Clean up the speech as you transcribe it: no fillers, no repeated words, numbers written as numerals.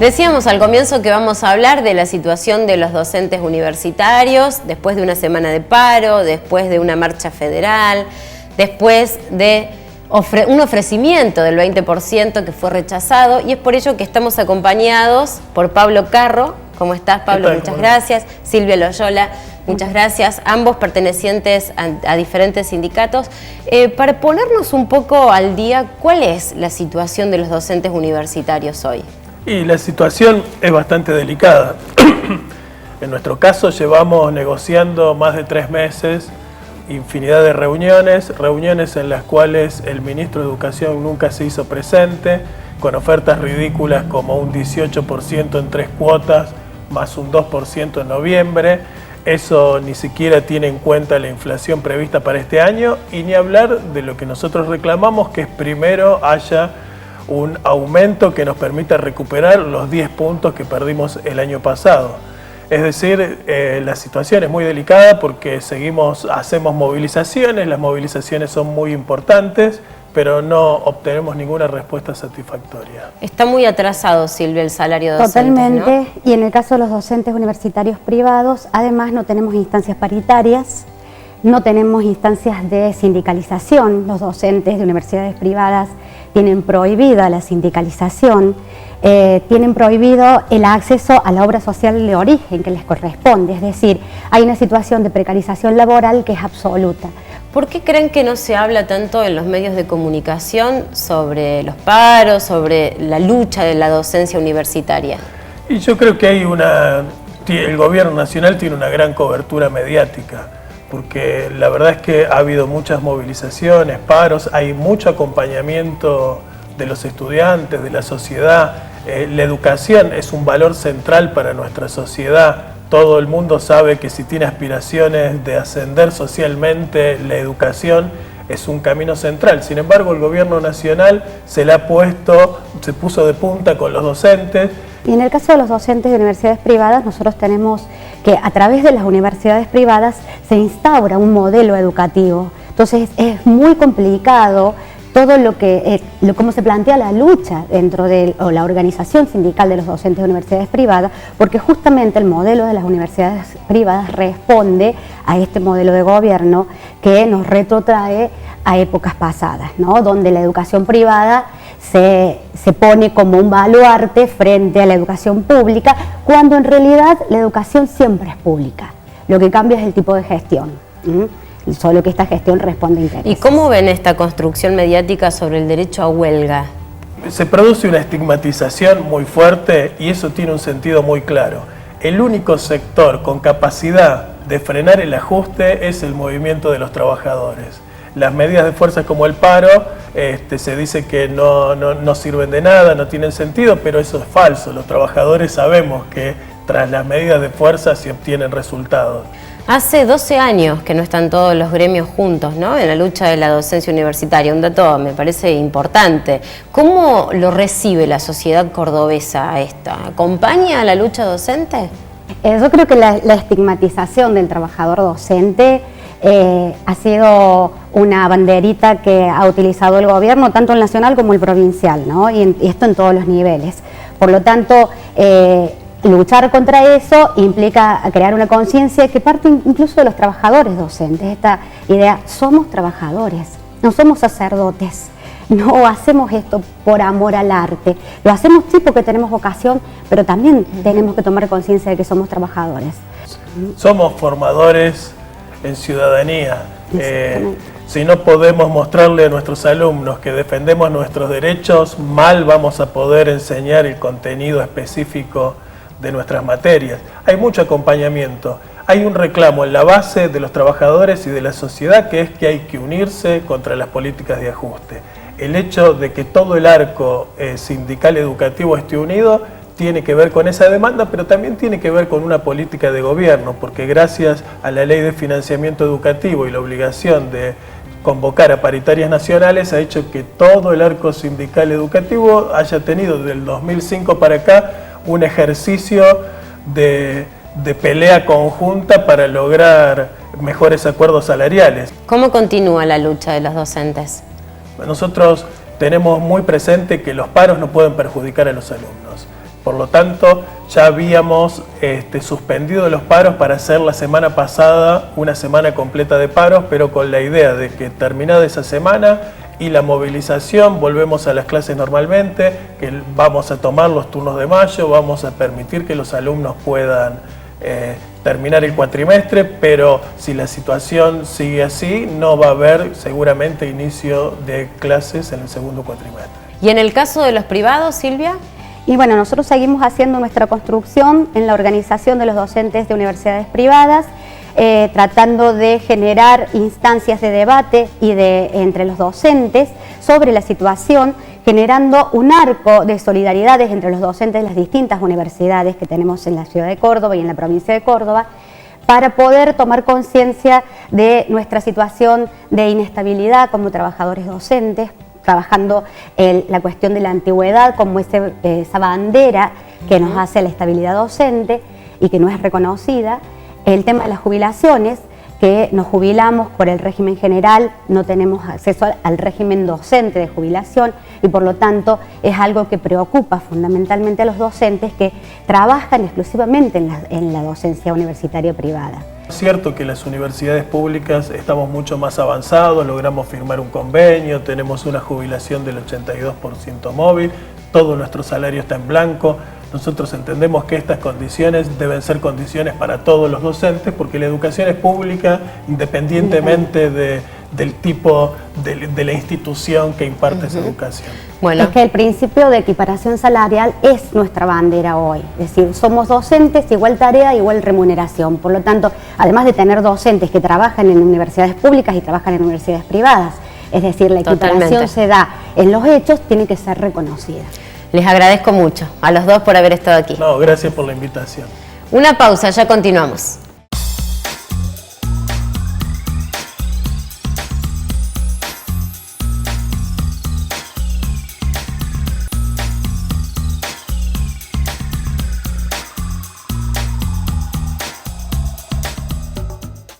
Decíamos al comienzo que vamos a hablar de la situación de los docentes universitarios después de una semana de paro, después de una marcha federal, después de un ofrecimiento del 20% que fue rechazado, y es por ello que estamos acompañados por Pablo Carro. ¿Cómo estás, Pablo? Muchas gracias. Silvia Loyola, muchas gracias. Ambos pertenecientes a diferentes sindicatos. Para ponernos un poco al día, ¿cuál es la situación de los docentes universitarios hoy? Y la situación es bastante delicada. En nuestro caso llevamos negociando más de 3 meses, infinidad de reuniones en las cuales el ministro de Educación nunca se hizo presente, con ofertas ridículas como un 18% en 3 cuotas, más un 2% en noviembre. Eso ni siquiera tiene en cuenta la inflación prevista para este año, y ni hablar de lo que nosotros reclamamos, que es primero haya un aumento que nos permita recuperar los 10 puntos que perdimos el año pasado. Es decir, la situación es muy delicada porque hacemos movilizaciones, las movilizaciones son muy importantes, pero no obtenemos ninguna respuesta satisfactoria. Está muy atrasado, Silvia, el salario docente, totalmente, ¿no? Y en el caso de los docentes universitarios privados, además no tenemos instancias paritarias, no tenemos instancias de sindicalización. Los docentes de universidades privadas tienen prohibida la sindicalización, tienen prohibido el acceso a la obra social de origen que les corresponde, es decir, hay una situación de precarización laboral que es absoluta. ¿Por qué creen que no se habla tanto en los medios de comunicación sobre los paros, sobre la lucha de la docencia universitaria? Y yo creo que el gobierno nacional tiene una gran cobertura mediática, porque la verdad es que ha habido muchas movilizaciones, paros, hay mucho acompañamiento de los estudiantes, de la sociedad. La educación es un valor central para nuestra sociedad. Todo el mundo sabe que si tiene aspiraciones de ascender socialmente, la educación es un camino central. Sin embargo, el gobierno nacional se puso de punta con los docentes. Y en el caso de los docentes de universidades privadas, nosotros tenemos que a través de las universidades privadas se instaura un modelo educativo. Entonces es muy complicado todo cómo se plantea la lucha dentro de la organización sindical de los docentes de universidades privadas, porque justamente el modelo de las universidades privadas responde a este modelo de gobierno que nos retrotrae a épocas pasadas, ¿no? Donde la educación privada se pone como un baluarte frente a la educación pública, cuando en realidad la educación siempre es pública. Lo que cambia es el tipo de gestión. Solo que esta gestión responde a intereses. ¿Y cómo ven esta construcción mediática sobre el derecho a huelga? Se produce una estigmatización muy fuerte y eso tiene un sentido muy claro. El único sector con capacidad de frenar el ajuste es el movimiento de los trabajadores. Las medidas de fuerza como el paro, se dice que no sirven de nada, no tienen sentido, pero eso es falso. Los trabajadores sabemos que tras las medidas de fuerza se obtienen resultados. Hace 12 años que no están todos los gremios juntos, ¿no?, en la lucha de la docencia universitaria. Un dato me parece importante. ¿Cómo lo recibe la sociedad cordobesa a esta? ¿Acompaña a la lucha docente? Yo creo que la estigmatización del trabajador docente ha sido una banderita que ha utilizado el gobierno, tanto el nacional como el provincial, ¿no? Y esto en todos los niveles. Por lo tanto, luchar contra eso implica crear una conciencia que parte incluso de los trabajadores docentes. Esta idea, somos trabajadores, no somos sacerdotes, no hacemos esto por amor al arte, lo hacemos sí porque tenemos vocación, pero también tenemos que tomar conciencia de que somos trabajadores. Somos formadores en ciudadanía. Si no podemos mostrarle a nuestros alumnos que defendemos nuestros derechos, mal vamos a poder enseñar el contenido específico de nuestras materias. Hay mucho acompañamiento, hay un reclamo en la base de los trabajadores y de la sociedad, que es que hay que unirse contra las políticas de ajuste. El hecho de que todo el arco sindical educativo esté unido tiene que ver con esa demanda, pero también tiene que ver con una política de gobierno, porque gracias a la ley de financiamiento educativo y la obligación de convocar a paritarias nacionales ha hecho que todo el arco sindical educativo haya tenido desde el 2005 para acá un ejercicio de pelea conjunta para lograr mejores acuerdos salariales. ¿Cómo continúa la lucha de los docentes? Nosotros tenemos muy presente que los paros no pueden perjudicar a los alumnos, Por lo tanto, ya habíamos suspendido los paros para hacer la semana pasada una semana completa de paros, pero con la idea de que terminada esa semana y la movilización, volvemos a las clases normalmente, que vamos a tomar los turnos de mayo, vamos a permitir que los alumnos puedan terminar el cuatrimestre, pero si la situación sigue así, no va a haber seguramente inicio de clases en el segundo cuatrimestre. ¿Y en el caso de los privados, Silvia? Y bueno, nosotros seguimos haciendo nuestra construcción en la organización de los docentes de universidades privadas, tratando de generar instancias de debate entre los docentes sobre la situación, generando un arco de solidaridades entre los docentes de las distintas universidades que tenemos en la ciudad de Córdoba y en la provincia de Córdoba, para poder tomar conciencia de nuestra situación de inestabilidad como trabajadores docentes, trabajando la cuestión de la antigüedad como esa bandera que nos hace la estabilidad docente y que no es reconocida, el tema de las jubilaciones, que nos jubilamos por el régimen general, no tenemos acceso al régimen docente de jubilación y por lo tanto es algo que preocupa fundamentalmente a los docentes que trabajan exclusivamente en la docencia universitaria privada. Es cierto que las universidades públicas estamos mucho más avanzados, logramos firmar un convenio, tenemos una jubilación del 82% móvil, todo nuestro salario está en blanco. Nosotros entendemos que estas condiciones deben ser condiciones para todos los docentes porque la educación es pública independientemente del tipo de la institución que imparte esa educación. Bueno. Es que el principio de equiparación salarial es nuestra bandera hoy, es decir, somos docentes, igual tarea, igual remuneración. Por lo tanto, además de tener docentes que trabajan en universidades públicas y trabajan en universidades privadas, es decir, la equiparación se da en los hechos, tiene que ser reconocida. Les agradezco mucho a los dos por haber estado aquí. No, gracias por la invitación. Una pausa, ya continuamos.